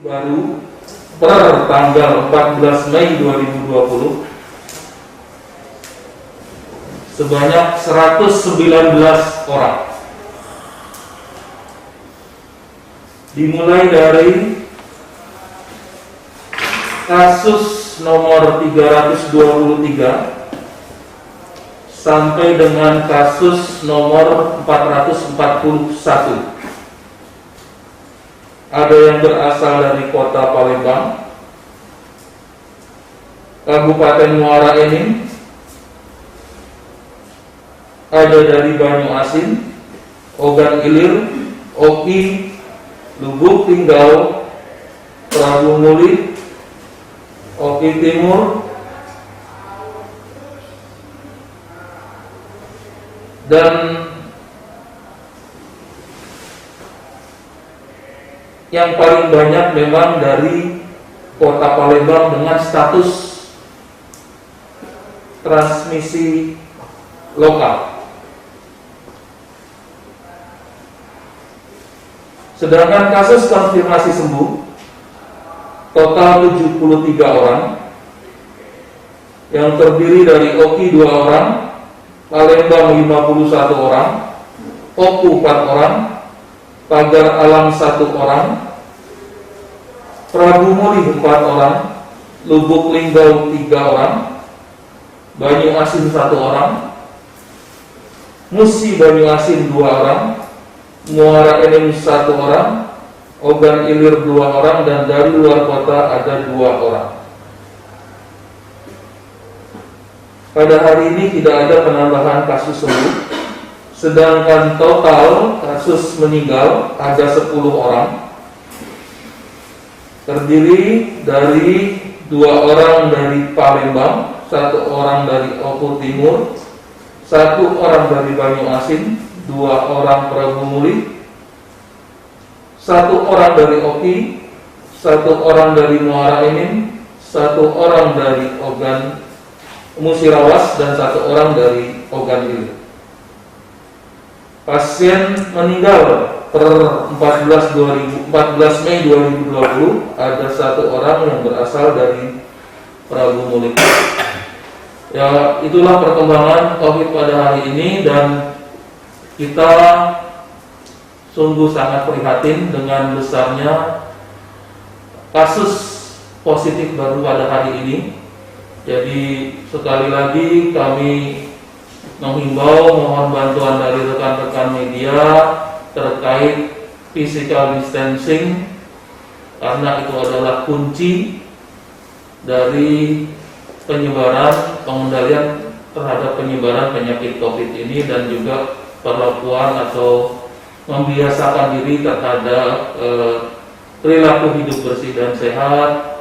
baru per tanggal 14 Mei 2020 sebanyak 119 orang. Dimulai dari kasus nomor 323 sampai dengan kasus nomor 441. Ada yang berasal dari Kota Palembang, Kabupaten Muara Enim, ada dari Banyuasin, Ogan Ilir, Oki, Lubuk Linggau, Prabu Muli, Oki Timur, dan yang paling banyak memang dari Kota Palembang dengan status transmisi lokal. Sedangkan kasus konfirmasi sembuh total 73 orang, yang terdiri dari Oki 2 orang, Palembang 51 orang, Oku 4 orang, Pagar Alam 1 orang, Prabu Muli 4 orang, Lubuk Linggau 3 orang, Banyuasin 1 orang, Musi Banyuasin 2 orang, Muara Enim 1 orang, Ogan Ilir 2 orang, dan dari luar kota ada 2 orang. Pada hari ini tidak ada penambahan kasus sembuh, sedangkan total kasus meninggal ada 10 orang, terdiri dari 2 orang dari Palembang, 1 orang dari Oku Timur, 1 orang dari Banyuasin, 2 orang Prabu Muli, 1 orang dari Oki, 1 orang dari Muara Enim, 1 orang dari Ogan Musirawas, dan 1 orang dari Ogan Ilir. Pasien meninggal per 14 Mei 2020 ada 1 orang yang berasal dari Prabu Muli. Ya, itulah perkembangan COVID pada hari ini, dan kita sungguh sangat prihatin dengan besarnya kasus positif baru pada hari ini. Jadi sekali lagi kami menghimbau mohon bantuan dari rekan-rekan media terkait physical distancing, karena itu adalah kunci dari pengendalian terhadap penyebaran penyakit COVID ini, dan juga perlakuan atau membiasakan diri terhadap perilaku hidup bersih dan sehat,